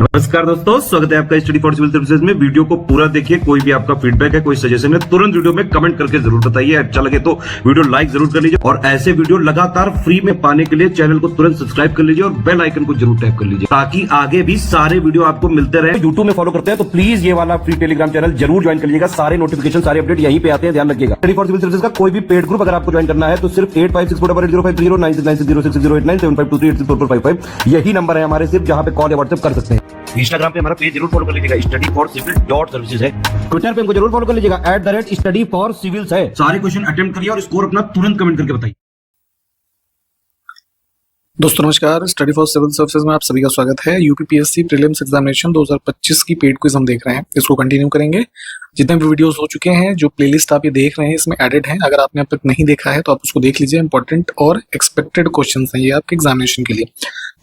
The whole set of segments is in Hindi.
नमस्कार दोस्तों, स्वागत है आपका स्टडी फॉर सिविल सर्विसेज में। वीडियो को पूरा देखिए। कोई भी आपका फीडबैक है, कोई सजेशन है, तुरंत वीडियो में कमेंट करके जरूर बताइए। अच्छा लगे तो वीडियो लाइक जरूर कर लीजिए और ऐसे वीडियो लगातार फ्री में पाने के लिए चैनल को तुरंत सब्सक्राइब कर लीजिए और बेल आइकन को जरूर टैप कर लीजिए ताकि आगे भी सारे वीडियो आपको मिलते रहे। यूट्यूब में फॉलो करते हैं तो प्लीज ये वाला फ्री टेलीग्राम चैनल जरूर ज्वाइन कर लीजिएगा। सारे नोटिफिकेशन, सारे अपडेट यहीं पे आते हैं, ध्यान रखिएगा। स्टडी फॉर सिविल सर्विसेज का कोई भी पेड ग्रुप अगर आपको ज्वाइन करना है तो सिर्फ 856480969606097523864455 यही नंबर है हमारे, सिर्फ जहां पे कॉल या व्हाट्सएप कर सकते हैं। इंस्टाग्राम पे हमारा पेज जरूर फॉलो कर लीजिएगा, studyforcivil.services है। ट्विटर पे हमको जरूर फॉलो कर लीजिएगा, @studyforcivils है। सारे क्वेश्चन अटेम्प्ट करिए और स्कोर अपना तुरंत कमेंट करके बताइए। दोस्तों नमस्कार, स्टडी फॉर सिविल सर्विसेज में आप सभी का स्वागत है। यूपीपीएससी प्रीलिम्स एग्जामिनेशन 2025 की पेड क्विज हम देख रहे हैं, इसको कंटिन्यू करेंगे। जितने भी वीडियोस हो चुके हैं, जो प्लेलिस्ट आप ये देख रहे हैं इसमें एडेड है। अगर आपने अब तक नहीं देखा है तो आप उसको देख लीजिए। इंपॉर्टेंट और एक्सपेक्टेड क्वेश्चंस हैं ये आपके एग्जामिनेशन के लिए।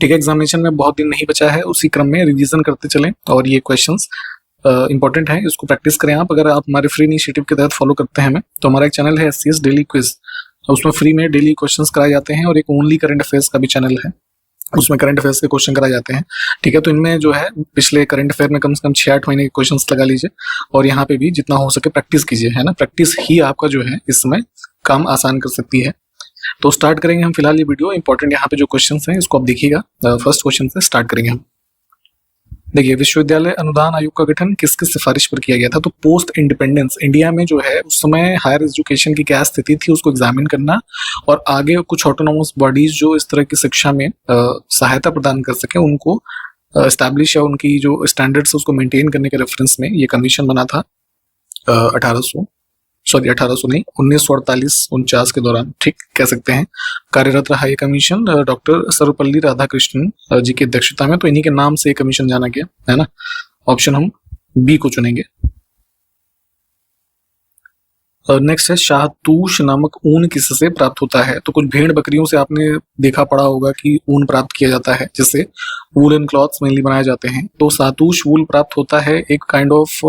ठीक है, एग्जामिनेशन में बहुत दिन नहीं बचा है, उसी क्रम में रिवीजन करते चलें और ये क्वेश्चंस इंपॉर्टेंट है, इसको प्रैक्टिस करें आप। अगर आप हमारे फ्री इनिशिएटिव के तहत फॉलो करते हैं हमें, तो हमारा एक चैनल है SCS डेली क्विज, उसमें फ्री में डेली क्वेश्चंस कराए जाते हैं। और एक ओनली करंट अफेयर्स का भी चैनल है, उसमें करंट अफेयर्स के क्वेश्चन कराए जाते हैं। ठीक है, तो इनमें जो है पिछले करंट अफेयर में कम से कम 6-8 महीने के क्वेश्चंस लगा लीजिए और यहाँ पे भी जितना हो सके प्रैक्टिस कीजिए, है ना। प्रैक्टिस ही आपका जो है इसमें काम आसान कर सकती है। तो स्टार्ट करेंगे हम फिलहाल ये वीडियो। इंपॉर्टेंट यहाँ पे जो क्वेश्चंस हैं इसको आप देखिएगा। फर्स्ट क्वेश्चन से स्टार्ट करेंगे हम। देखिए, विश्वविद्यालय अनुदान आयोग का गठन किसकी सिफारिश पर किया गया था? तो पोस्ट इंडिपेंडेंस इंडिया में जो है उस समय हायर एजुकेशन की क्या स्थिति थी उसको एग्जामिन करना और आगे कुछ ऑटोनोमस बॉडीज जो इस तरह की शिक्षा में सहायता प्रदान कर सके उनको एस्टैब्लिश या उनकी जो स्टैंडर्ड्स उसको मेंटेन करने के रेफरेंस में ये कमीशन बना था 1948-49 के दौरान, ठीक कह सकते हैं। कार्यरत रहा ये कमीशन डॉक्टर सर्वपल्ली राधाकृष्णन जी की अध्यक्षता में, तो इन्हीं के नाम से ये कमीशन जाना गया, है ना। ऑप्शन हम बी को चुनेंगे। नेक्स्ट है, शाहतूश नामक ऊन किससे प्राप्त होता है? तो कुछ भेड़ बकरियों से आपने देखा पड़ा होगा कि ऊन प्राप्त किया जाता है, जिससे वूलन क्लॉथ्स मेनली बनाए जाते हैं। तो शाहतूश वूल प्राप्त होता है एक काइंड ऑफ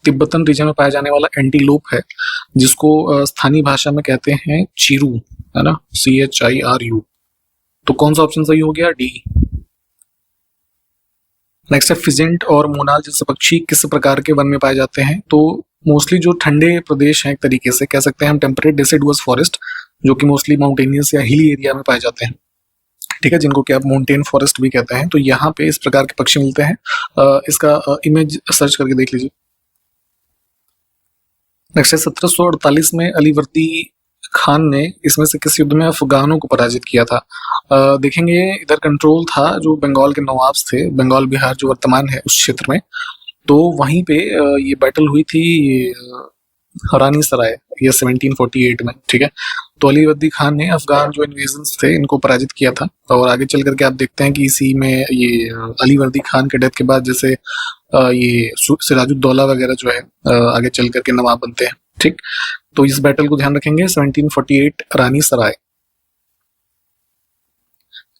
तिब्बतन रीजन में पाया जाने वाला एंटीलोप है, जिसको स्थानीय भाषा में कहते हैं चीरू, है ना, CHIRU। तो कौन सा ऑप्शन सही हो गया? डी। नेक्स्ट है, फिजेंट और मोनाल जैसे पक्षी किस प्रकार के वन में पाए जाते हैं? तो मोस्टली जो ठंडे प्रदेश हैं, एक तरीके से कह सकते हैं हम टेम्परेट डिसिडुअस फॉरेस्ट, जो कि मोस्टली माउंटेनियस या हिली एरिया में पाए जाते हैं, ठीक है, जिनको कि आप माउंटेन फॉरेस्ट भी कहते हैं। तो यहाँ पे इस प्रकार के पक्षी मिलते हैं। इसका इमेज सर्च करके देख लीजिए। नेक्स्ट है, 1748 में अलीवर्दी खान ने इसमें से किस युद्ध में अफगानों को पराजित किया था? देखेंगे इधर कंट्रोल था जो बंगाल के नवाब थे, बंगाल बिहार जो वर्तमान है उस क्षेत्र में, तो वहीं पे ये बैटल हुई थी रानी सराय, ये 1748 में, ठीक है। तो अलीवर्दी खान ने अफगान जो इन्वेजन्स थे इनको पराजित किया था। और आगे चल करके आप देखते हैं कि इसी में ये अलीवर्दी खान के डेथ के बाद जैसे ये सिराजुद्दौला वगैरह जो है आगे चल करके नवाब बनते हैं, ठीक। तो इस बैटल को ध्यान रखेंगे, 1748 रानी सराय।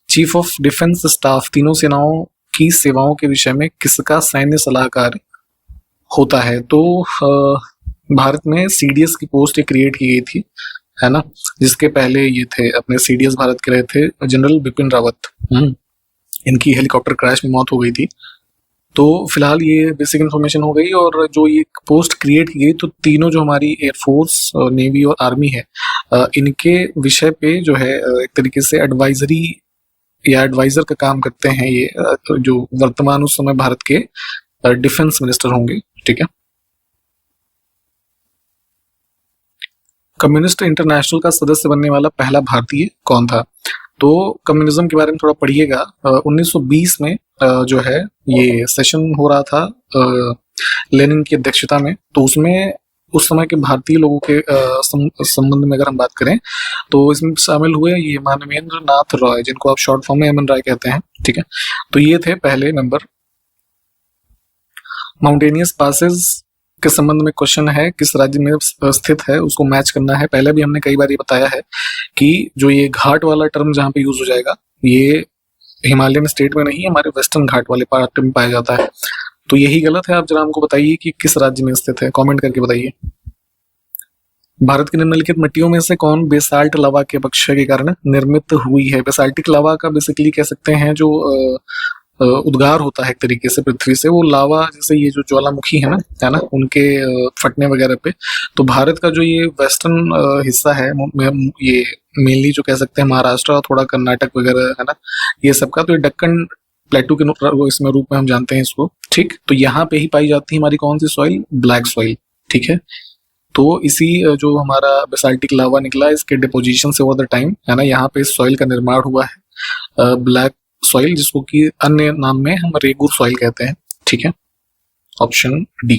चीफ ऑफ डिफेंस स्टाफ तीनों सेनाओं की सेवाओं के विषय में किसका सैन्य सलाहकार होता है? तो भारत में CDS की पोस्ट क्रिएट की गई थी, है ना, जिसके पहले ये थे अपने CDS भारत के रहे थे जनरल बिपिन रावत। इनकी हेलीकॉप्टर क्रैश में मौत हो गई थी। तो फिलहाल ये बेसिक इन्फॉर्मेशन हो गई। और जो ये पोस्ट क्रिएट की गई, तो तीनों जो हमारी एयरफोर्स, नेवी और आर्मी है, इनके विषय पे जो है एक तरीके से एडवाइजरी या एडवाइजर का काम करते हैं ये, जो वर्तमान उस समय भारत के डिफेंस मिनिस्टर होंगे, ठीक है। कम्युनिस्ट इंटरनेशनल का सदस्य बनने वाला पहला भारतीय कौन था? तो कम्युनिज्म के बारे में थोड़ा पढ़िएगा। 1920 में जो है ये सेशन हो रहा था लेनिन की अध्यक्षता में, तो उसमें उस समय के भारतीय लोगों के संबंध में अगर हम बात करें तो इसमें शामिल हुए ये मानवेंद्र नाथ रॉय, जिनको आप शॉर्ट फॉर्म में MN राय कहते हैं, ठीक है। तो ये थे पहले मेंबर। माउंटेनियस पासेस के संबंध में क्वेश्चन है, किस राज्य में स्थित है उसको मैच करना है। पहले भी हमने कई बार ये बताया है कि जो ये घाट वाला टर्म जहाँ पे यूज हो जाएगा, ये हिमालयन स्टेट में नहीं, हमारे वेस्टर्न घाट वाले पार्ट में पाया जाता है। तो यही गलत है। आप जरा हमको बताइए कि किस राज्य में स्थित है, कमेंट करके बताइए। भारत की निम्नलिखित मिट्टियों में से कौन बेसाल्ट लावा के अपक्षय के कारण निर्मित हुई है? बेसाल्टिक लावा का बेसिकली कह सकते हैं जो उद्गार होता है एक तरीके से पृथ्वी से, वो लावा जैसे ये जो ज्वालामुखी है ना, उनके फटने वगैरह पे। तो भारत का जो ये वेस्टर्न हिस्सा है, ये मेनली जो कह सकते हैं महाराष्ट्र और थोड़ा कर्नाटक वगैरह है ना, ये सबका, तो ये दक्कन प्लेटू के इसमें रूप में हम जानते हैं इसको, ठीक। तो यहाँ पे ही पाई जाती है हमारी कौन सी सॉइल, ब्लैक सॉइल, ठीक है। तो इसी जो हमारा बेसाल्टिक लावा निकला, इसके डिपोजिशन से ओवर द टाइम है ना, यहाँ पे इस सॉइल का निर्माण हुआ है, ब्लैक सॉइल, जिसको कि अन्य नाम में हम रेगुर सॉइल कहते हैं, ठीक है। Option D.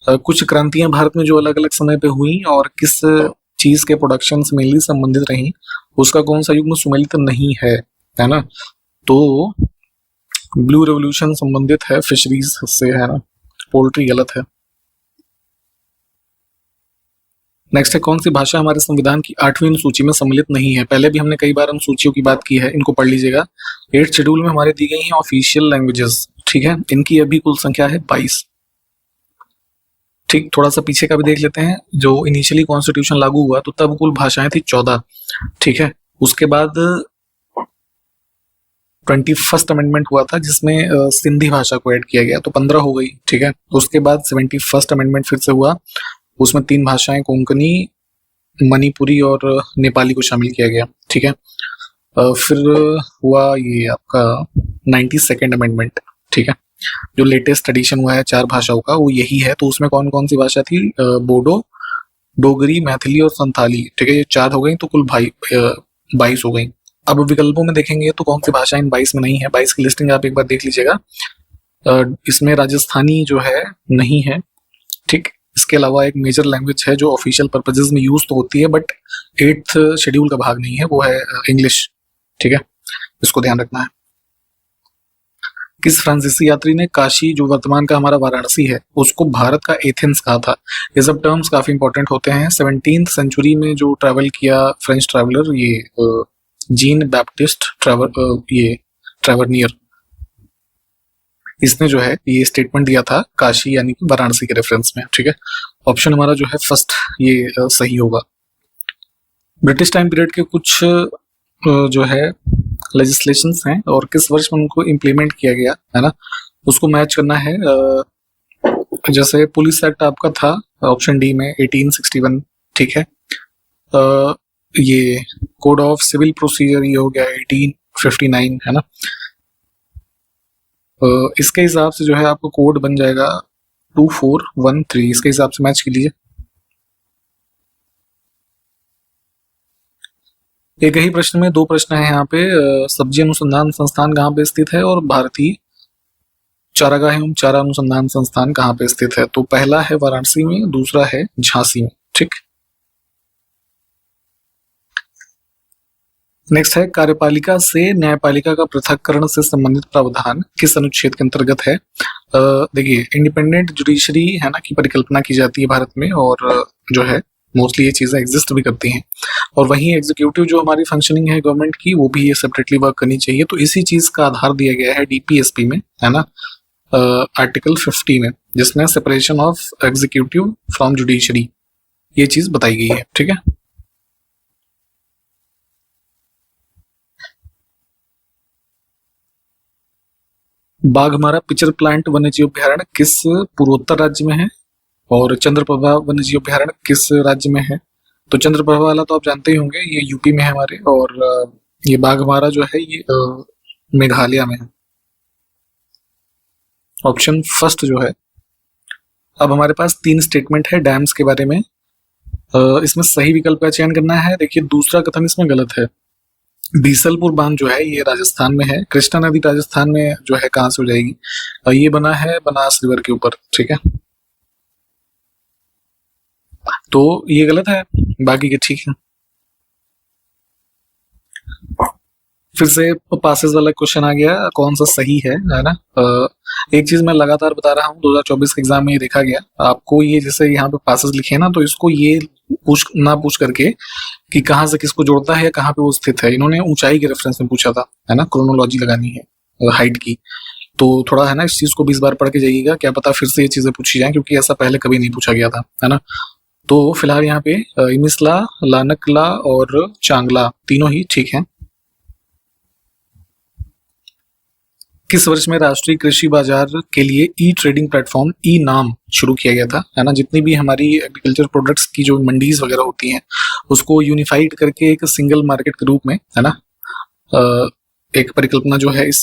कुछ क्रांतियां भारत में जो अलग अलग समय पे हुई और किस चीज के प्रोडक्शन से मेनली संबंधित रही, उसका कौन सा युग्म सुमेलित नहीं है ना। तो ब्लू रेवोल्यूशन संबंधित है फिशरीज से, है ना, पोल्ट्री गलत है। नेक्स्ट है, कौन सी भाषा हमारे संविधान की 8वीं अनुसूची में सम्मिलित नहीं है। पहले भी हमने कई बार अनुसूचियों की बात की है, इनको पढ़ लीजिएगा। 8th शेड्यूल में हमारे दी गई हैं ऑफिशियल लैंग्वेजेस, ठीक है। इनकी अभी कुल संख्या है 22, ठीक। थोड़ा सा पीछे का भी देख लेते हैं, जो इनिशियली कॉन्स्टिट्यूशन लागू हुआ तो तब कुल भाषाएं थी 14, ठीक है। उसके बाद 21st अमेंडमेंट हुआ था, जिसमें सिंधी भाषा को ऐड किया गया, तो 15 हो गई, ठीक है। उसके बाद 71st अमेंडमेंट फिर से हुआ, उसमें 3 भाषाएं, कोंकणी, मणिपुरी और नेपाली को शामिल किया गया, ठीक है। फिर हुआ ये आपका 92nd अमेंडमेंट, ठीक है। जो लेटेस्ट एडिशन हुआ है 4 भाषाओं का, वो यही है। तो उसमें कौन कौन सी भाषा थी, बोडो, डोगरी, मैथिली और संथाली, ठीक है। ये 4 हो गई, तो कुल 22 हो गई। अब विकल्पों में देखेंगे तो कौन सी भाषा इन 22 में नहीं है, 22 की लिस्टिंग आप एक बार देख लीजिएगा। इसमें राजस्थानी जो है नहीं है, ठीक। इसके अलावा एक मेजर लैंग्वेज है जो ऑफिशियल पर्पजेज में यूज तो होती है, बट 8th शेड्यूल का भाग नहीं है, वो है इंग्लिश, ठीक है। इसको ध्यान रखना है। किस फ्रांसीसी यात्री ने काशी, जो वर्तमान का हमारा वाराणसी है, उसको भारत का एथेंस कहा था। ये सब टर्म्स काफी इंपॉर्टेंट होते हैं। 17th सेंचुरी में जो ट्रैवल किया फ्रेंच ट्रैवलर, ये जीन बैप्टिस्ट ट्रैवर्नियर, इसने जो है ये स्टेटमेंट दिया था काशी यानी कि वाराणसी के रेफरेंस में, ठीक है। ऑप्शन हमारा जो है फर्स्ट ये सही होगा। ब्रिटिश टाइम पीरियड के कुछ जो है लेजिस्लेशंस हैं और किस वर्ष में उनको इम्प्लीमेंट किया गया है ना, उसको मैच करना है। जैसे पुलिस एक्ट आपका था ऑप्शन डी में 1861, ठीक है। ये कोड ऑफ सिविल प्रोसीजर ये हो गया 1859, है ना। इसके हिसाब से जो है आपको कोड बन जाएगा 2413, इसके हिसाब से मैच कीजिए। एक ही प्रश्न में 2 प्रश्न है यहाँ पे। सब्जी अनुसंधान संस्थान कहाँ पे स्थित है और भारतीय चारागाह एवं चारा अनुसंधान संस्थान कहाँ पे स्थित है। तो पहला है वाराणसी में, दूसरा है झांसी में, ठीक। नेक्स्ट है, कार्यपालिका से न्यायपालिका का पृथक्करण से संबंधित प्रावधान किस अनुच्छेद के अंतर्गत है। देखिए, इंडिपेंडेंट जुडिशरी है ना की परिकल्पना की जाती है भारत में, और जो है मोस्टली ये चीजें एग्जिस्ट भी करती हैं। और वहीं एग्जीक्यूटिव जो हमारी फंक्शनिंग है गवर्नमेंट की, वो भी ये सेपरेटली वर्क करनी चाहिए। तो इसी चीज का आधार दिया गया है डीपीएसपी में, है ना, आर्टिकल 50 में, जिसमें separation of executive from judiciary ये चीज बताई गई है, ठीक है। बाघमारा पिक्चर प्लांट वन्यजीव अभ्यारण्य किस पूर्वोत्तर राज्य में है और चंद्रप्रभा वन्यजीव अभ्यारण्य किस राज्य में है। तो चंद्रप्रभा वाला तो आप जानते ही होंगे, ये यूपी में है हमारे, और ये बाघमारा जो है ये मेघालय में है। ऑप्शन फर्स्ट जो है। अब हमारे पास 3 स्टेटमेंट है डैम्स के बारे में। इसमें सही विकल्प का चयन करना है। देखिए, दूसरा कथन इसमें गलत है। बीसलपुर बांध जो है ये राजस्थान में है। कृष्णा नदी राजस्थान में जो है कहां से हो जाएगी, ये बना है बनास रिवर के ऊपर, ठीक है। तो ये गलत है, बाकी के ठीक है। फिर से पासेस वाला क्वेश्चन आ गया, कौन सा सही है ना। एक चीज मैं लगातार बता रहा हूँ, 2024 के एग्जाम में ये देखा गया, आपको ये जैसे यहाँ पे पासेस लिखे हैं ना, तो इसको ये पूछ करके कि कहाँ से किसको जोड़ता है या कहाँ पे वो स्थित है। इन्होंने ऊंचाई के रेफरेंस में पूछा था, है ना, क्रोनोलॉजी लगानी है हाइट की। तो थोड़ा है ना, इस चीज को 20 बार पढ़ के जाइएगा, क्या पता फिर से ये चीजें पूछी जाए, क्योंकि ऐसा पहले कभी नहीं पूछा गया था, है ना। तो फिलहाल यहाँ पे इमिसला, लानकला और चांगला तीनों ही ठीक है। किस वर्ष में राष्ट्रीय कृषि बाजार के लिए ई ट्रेडिंग प्लेटफॉर्म ई नाम शुरू किया गया था, है ना। जितनी भी हमारी एग्रीकल्चर प्रोडक्ट्स की जो मंडीज वगैरह होती हैं उसको यूनिफाइड करके एक सिंगल मार्केट के रूप में, है ना, एक परिकल्पना जो है इस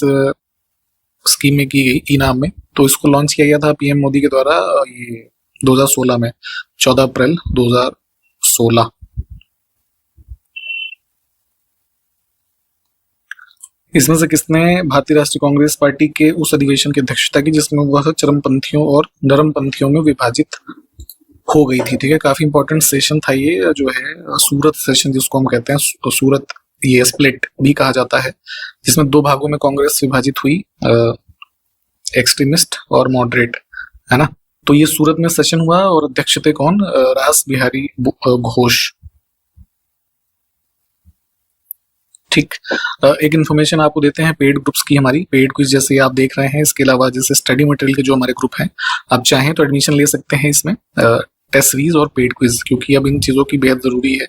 स्कीम में की गई ई नाम में। तो इसको लॉन्च किया गया था पीएम मोदी के द्वारा ये 2016 में, 14 अप्रैल 2016। इसमें से किसने भारतीय राष्ट्रीय कांग्रेस पार्टी के उस अधिवेशन की अध्यक्षता की जिसमें वह चरमपंथियों और नरमपंथियों में विभाजित हो गई थी? ठीक है, काफी इंपॉर्टेंट सेशन था ये, जो है सूरत सेशन जिसको हम कहते हैं, तो सूरत ये स्प्लिट भी कहा जाता है, जिसमें दो भागों में कांग्रेस विभाजित हुई, एक्सट्रीमिस्ट और मॉडरेट, है ना। तो ये सूरत में सेशन हुआ और अध्यक्ष थे कौन? रास बिहारी घोष। ठीक, एक इन्फॉर्मेशन आपको देते हैं पेड ग्रुप्स की। हमारी पेड क्विज जैसे आप देख रहे हैं, इसके अलावा जैसे स्टडी मटेरियल के जो हमारे ग्रुप हैं, आप चाहें तो एडमिशन ले सकते हैं इसमें, टेस्ट सीरीज और पेड क्विज, क्योंकि अब इन चीज़ों की बेहद ज़रूरी है।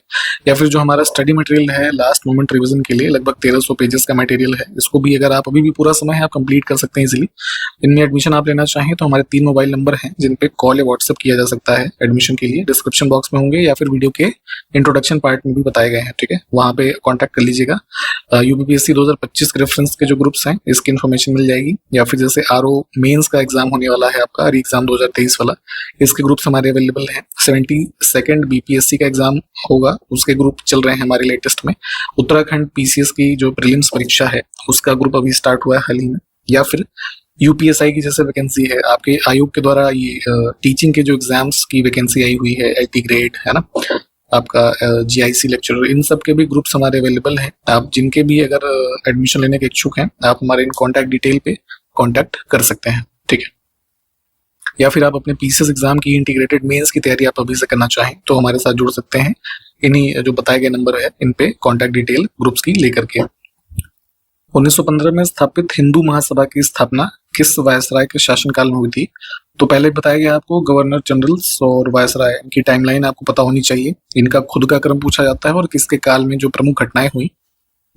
या फिर जो हमारा स्टडी मटेरियल है लास्ट मोमेंट रिवीजन के लिए, लगभग 1300 पेजेस का मटेरियल है, इसको भी अगर आप अभी भी पूरा समय है आप कंप्लीट कर सकते हैं इजीली। इनमें एडमिशन आप लेना चाहें तो हमारे 3 मोबाइल नंबर हैं जिन पे कॉल या व्हाट्सएप किया जा सकता है एडमिशन के लिए, डिस्क्रिप्शन बॉक्स में होंगे या फिर वीडियो के इंट्रोडक्शन पार्ट में भी बताए गए हैं। ठीक है, वहाँ पे कॉन्टैक्ट कर लीजिएगा। यूपीपीएससी 2025 के रेफरेंस के जो ग्रुप्स हैं इसकी इन्फॉर्मेशन मिल जाएगी, या फिर जैसे आरओ मेंस का एग्जाम होने वाला है आपका, री एग्जाम 2023 वाला, इसके ग्रुप्स हमारे अवेलेबल हैं। 72nd बीपीएससी का एग्जाम होगा, उसके ग्रुप चल रहे हैं हमारे लेटेस्ट में। उत्तराखंड पीसीएस की जो प्रीलिम्स परीक्षा है उसका ग्रुप अभी स्टार्ट हुआ है हाल ही में। या फिर यूपीएसआई की जैसे वैकेंसी है, आपके आयोग के द्वारा ये टीचिंग के जो एग्जाम्स की वैकेंसी आई हुई है, एलटी ग्रेड, है ना, आपका जीआईसी लेक्चरर, इन सब के भी ग्रुप्स हमारे अवेलेबल हैं। आप जिनके भी अगर एडमिशन लेने के इच्छुक हैं, आप हमारे इन कॉन्टैक्ट डिटेल पे कॉन्टैक्ट कर सकते हैं। ठीक है, या फिर आप अपने पीसीएस एग्जाम की इंटीग्रेटेड मेंस की तैयारी आप अभी से करना चाहें तो हमारे साथ जुड़ सकते हैं। इन्हीं जो बताए गए नंबर है इन पे कॉन्टैक्ट डिटेल ग्रुप्स की लेकर के। 1915 में स्थापित हिंदू महासभा की स्थापना किस वायसराय के शासनकाल में हुई थी? तो पहले बताया गया आपको गवर्नर जनरल्स और वायसराय, इनकी टाइमलाइन आपको पता होनी चाहिए। इनका खुद का क्रम पूछा जाता है और किसके काल में जो प्रमुख घटनाएं हुई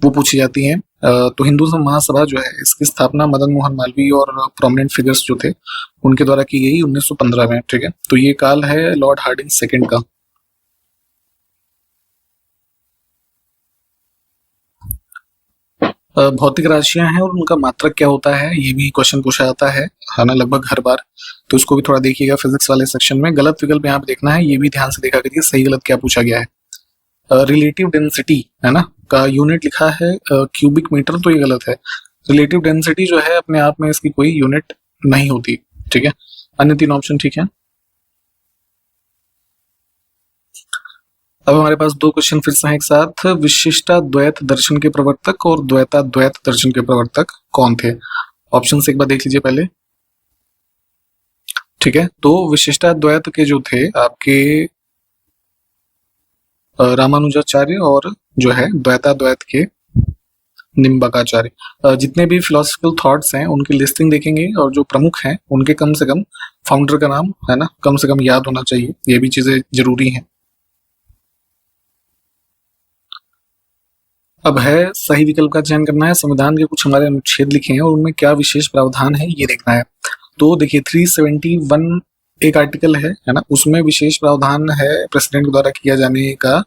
वो पूछी जाती हैं। तो हिंदू महासभा जो है इसकी स्थापना मदन मोहन मालवीय और प्रोमिनेंट फिगर्स जो थे उनके द्वारा की गई 1915 में। ठीक है, तो ये काल है लॉर्ड हार्डिंग सेकेंड का। भौतिक राशियां हैं और उनका मात्रक क्या होता है, ये भी क्वेश्चन पूछा जाता है ना, लगभग हर बार। तो इसको भी थोड़ा देखिएगा फिजिक्स वाले सेक्शन में। गलत विकल्प यहाँ पे देखना है, ये भी ध्यान से देखा करिए सही गलत क्या पूछा गया है। रिलेटिव डेंसिटी, है ना, का यूनिट लिखा है क्यूबिक मीटर, तो ये गलत है। रिलेटिव डेंसिटी जो है अपने आप में इसकी कोई यूनिट नहीं होती। ठीक है, अन्य 3 ऑप्शन ठीक है। अब हमारे पास 2 क्वेश्चन फिर से हैं एक साथ। विशिष्टाद्वैत दर्शन के प्रवर्तक और द्वैताद्वैत दर्शन के प्रवर्तक कौन थे? ऑप्शन से एक बार देख लीजिए पहले। ठीक है, तो विशिष्टाद्वैत के जो थे आपके रामानुजाचार्य और जो है द्वैताद्वैत के निम्बकाचार्य। जितने भी फिलोसफिकल थॉट्स हैं उनकी लिस्टिंग देखेंगे और जो प्रमुख हैं उनके कम से कम फाउंडर का नाम, है ना, कम से कम याद होना चाहिए। ये भी चीजें जरूरी हैं। अब है सही विकल्प का चयन करना है। संविधान के कुछ हमारे अनुच्छेद लिखे हैं और उनमें क्या विशेष प्रावधान है ये देखना है। तो देखिए 371 एक आर्टिकल है ना, उसमें विशेष प्रावधान है प्रेसिडेंट के द्वारा किया जाने का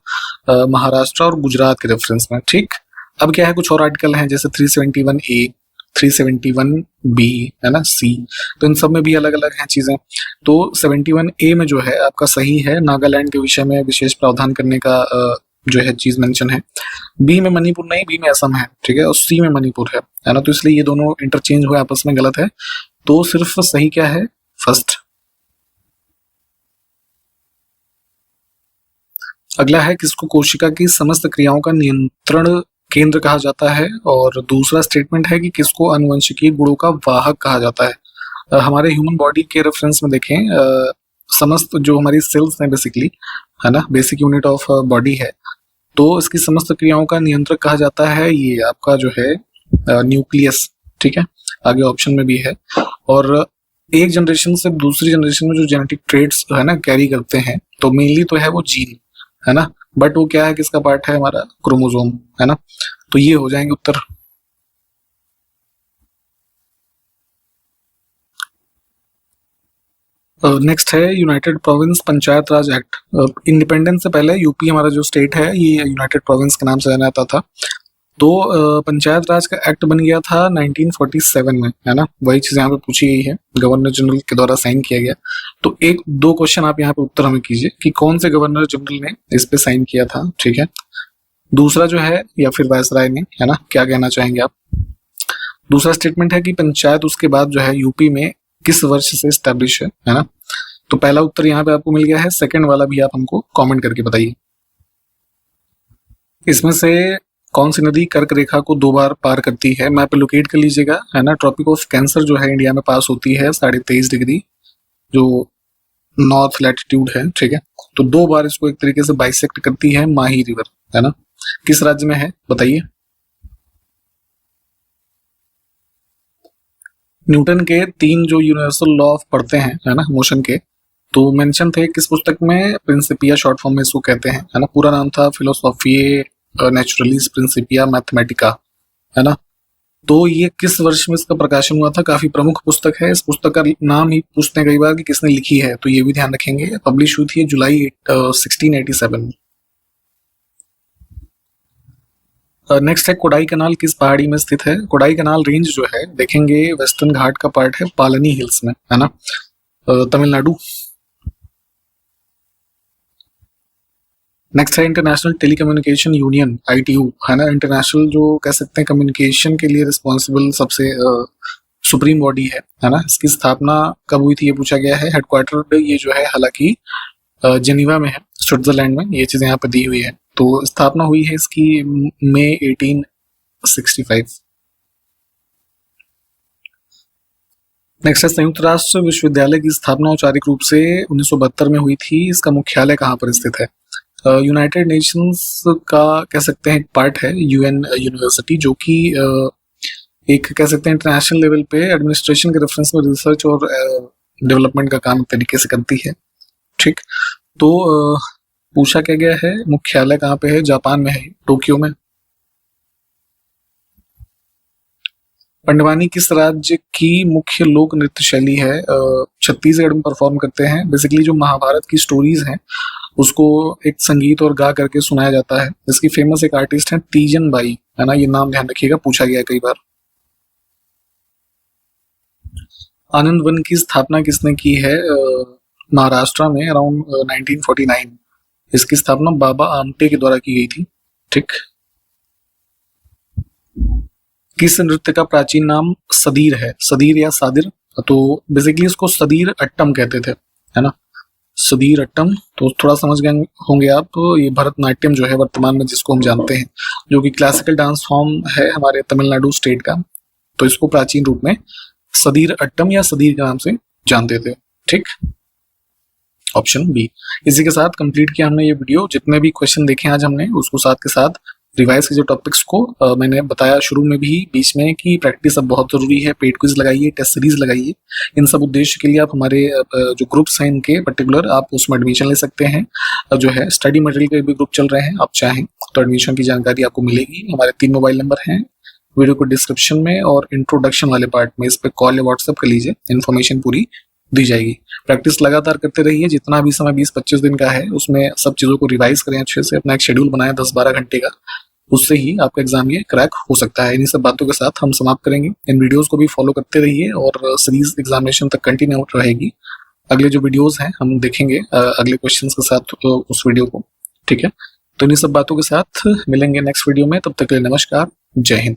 महाराष्ट्र और गुजरात के रेफरेंस में। ठीक, अब क्या है, कुछ और आर्टिकल हैं जैसे 371A, 371B, है ना, C, तो इन सब में भी अलग अलग हैं चीजें। तो 71A में जो है आपका सही है, नागालैंड के विषय में विशेष प्रावधान करने का जो है चीज मेंशन है। बी में मणिपुर नहीं, बी में असम है। ठीक है, और सी में मणिपुर है ना, तो इसलिए ये दोनों इंटरचेंज हुए आपस में, गलत है। तो सिर्फ सही क्या है, फर्स्ट। अगला है किसको कोशिका की समस्त क्रियाओं का नियंत्रण केंद्र कहा जाता है, और दूसरा स्टेटमेंट है कि किसको आनुवंशिकीय गुणों का वाहक कहा जाता है। हमारे ह्यूमन बॉडी के रेफरेंस में देखें, समस्त जो हमारी सेल्स हैं बेसिकली, है ना, बेसिक यूनिट ऑफ बॉडी है, तो इसकी समस्त क्रियाओं का नियंत्रक कहा जाता है ये आपका जो है न्यूक्लियस। ठीक है, आगे ऑप्शन में भी है। और एक जनरेशन से दूसरी जनरेशन में जो जेनेटिक ट्रेड्स है ना कैरी करते हैं, तो मेनली तो है वो जीन, है ना, बट वो क्या है, किसका पार्ट है, हमारा क्रोमोसोम, है ना। तो ये हो जाएंगे उत्तर। नेक्स्ट है यूनाइटेड प्रोविंस पंचायत राज एक्ट। इंडिपेंडेंस से पहले यूपी हमारा जो स्टेट है ये यूनाइटेड प्रोविंस के नाम से जाना जाता था। तो पंचायत राज का एक्ट बन गया था 1947 में, है ना। वही चीज यहाँ पे पूछी गई है, गवर्नर जनरल के द्वारा साइन किया गया। तो एक दो क्वेश्चन आप यहाँ पे उत्तर हमें कीजिए कि कौन से गवर्नर जनरल ने इस पे साइन किया था, ठीक है। दूसरा जो है, या फिर वायसराय ने, है ना, क्या कहना चाहेंगे आप। दूसरा स्टेटमेंट है कि पंचायत उसके बाद जो है यूपी में किस वर्ष से स्टैब्लिश है ना। तो पहला उत्तर यहाँ पे आपको मिल गया है, सेकंड वाला भी आप हमको कमेंट करके बताइए। इसमें से कौन सी नदी कर्क रेखा को 2 बार पार करती है, मैप पे लोकेट कर लीजिएगा, है ना। ट्रॉपिक ऑफ कैंसर जो है इंडिया में पास होती है 23.5 डिग्री, जो नॉर्थ लैटिट्यूड है, ठीक है। तो 2 बार इसको एक तरीके से बाइसेक्ट करती है माही रिवर, है ना। किस राज्य में है बताइए। न्यूटन के 3 जो यूनिवर्सल लॉ ऑफ पढ़ते हैं, है ना, मोशन के, तो मेंशन थे किस पुस्तक में, प्रिंसिपिया शॉर्ट फॉर्म में इसको कहते हैं, है ना। पूरा नाम था फिलोसॉफिए नेचुरलिस प्रिंसिपिया मैथमेटिका, है ना। तो ये किस वर्ष में इसका प्रकाशन हुआ था, काफी प्रमुख पुस्तक है। इस पुस्तक का नाम ही पूछते हैं कई बार कि किसने लिखी है, तो ये भी ध्यान रखेंगे। पब्लिश हुई थी जुलाई 1687 में। नेक्स्ट है कोडाई कनाल किस पहाड़ी में स्थित है। कोडाई कनाल रेंज जो है देखेंगे वेस्टर्न घाट का पार्ट है, पालनी हिल्स में, है ना, तमिलनाडु। नेक्स्ट है इंटरनेशनल टेलीकम्युनिकेशन यूनियन ITU, है ना। इंटरनेशनल जो कह सकते हैं कम्युनिकेशन के लिए रिस्पॉन्सिबल सबसे सुप्रीम बॉडी है ना। इसकी स्थापना कब हुई थी ये पूछा गया है। हेडक्वार्टर ये जो है हालांकि जेनीवा में है, स्विट्जरलैंड में, ये चीज यहाँ पे दी हुई है। तो स्थापना हुई है इसकी मई 1865। नेक्स्ट है संयुक्त राष्ट्र विश्वविद्यालय की स्थापना औपचारिक रूप से 1972 में हुई थी। इसका मुख्यालय कहाँ पर स्थित है। यूनाइटेड नेशंस का कह सकते हैं एक पार्ट है UN यूनिवर्सिटी, जो कि एक कह सकते हैं इंटरनेशनल लेवल पे एडमिनिस्ट्रेशन के रेफरेंस में रिसर्च और डेवलपमेंट का काम तरीके से करती है, ठीक। तो पूछा क्या गया है, मुख्यालय कहाँ पे है, जापान में है, टोक्यो में। पंडवानी किस राज्य की मुख्य लोक नृत्य शैली है। छत्तीसगढ़ में परफॉर्म करते हैं। बेसिकली जो महाभारत की स्टोरीज हैं उसको एक संगीत और गा करके सुनाया जाता है। इसकी फेमस एक आर्टिस्ट है तीजन बाई, है ना, ये नाम ध्यान रखिएगा, पूछा गया है कई बार। आनंद वन की स्थापना किसने की है। महाराष्ट्र में अराउंड 1949। इसकी स्थापना बाबा आमटे के द्वारा की गई थी, ठीक। किस नृत्य का प्राचीन नाम सदीर है, सदीर या सादिर। तो बेसिकली इसको सदीर अट्टम कहते थे, है ना, सदीर अट्टम। तो थोड़ा समझ गए होंगे आप। ये भरतनाट्यम जो है वर्तमान में जिसको हम जानते हैं, जो कि क्लासिकल डांस फॉर्म है हमारे तमिलनाडु स्टेट का, तो इसको प्राचीन रूप में सदीर अट्टम या सदीर के नाम से जानते थे, ठीक। Option B. इसी के साथ कंप्लीट किया हमने ये वीडियो। जितने भी क्वेश्चन देखे आज हमने उसको साथ के साथ रिवाइज कीजिए टॉपिक्स को। मैंने बताया शुरू में भी बीच में कि प्रैक्टिस अब बहुत जरूरी है। पेड क्विज लगाइए, टेस्ट सीरीज लगाइए। इन सब उद्देश्य के लिए आप हमारे जो ग्रुप्स हैं इनके पर्टिकुलर आप उसमें एडमिशन ले सकते हैं। जो है स्टडी मटेरियल के भी ग्रुप चल रहे हैं, आप चाहें तो एडमिशन की जानकारी आपको मिलेगी। हमारे 3 मोबाइल नंबर हैं वीडियो को डिस्क्रिप्शन में, और इंट्रोडक्शन वाले पार्ट में इस पर कॉल या व्हाट्सएप कर लीजिए, इन्फॉर्मेशन पूरी दी जाएगी। प्रैक्टिस लगातार करते रहिए। जितना भी समय 20-25 दिन का है उसमें सब चीजों को रिवाइज करें अच्छे से। अपना एक शेड्यूल बनाएं 10-12 घंटे का, उससे ही आपका एग्जाम ये क्रैक हो सकता है। इन्हीं सब बातों के साथ हम समाप्त करेंगे। इन वीडियोस को भी फॉलो करते रहिए और सीरीज एग्जामिनेशन तक कंटिन्यू रहेगी। अगले जो वीडियोस हैं हम देखेंगे अगले क्वेश्चंस के साथ उस वीडियो को, ठीक है। तो इन्हीं सब बातों के साथ मिलेंगे नेक्स्ट वीडियो में। तब तक के लिए नमस्कार, जय हिंद।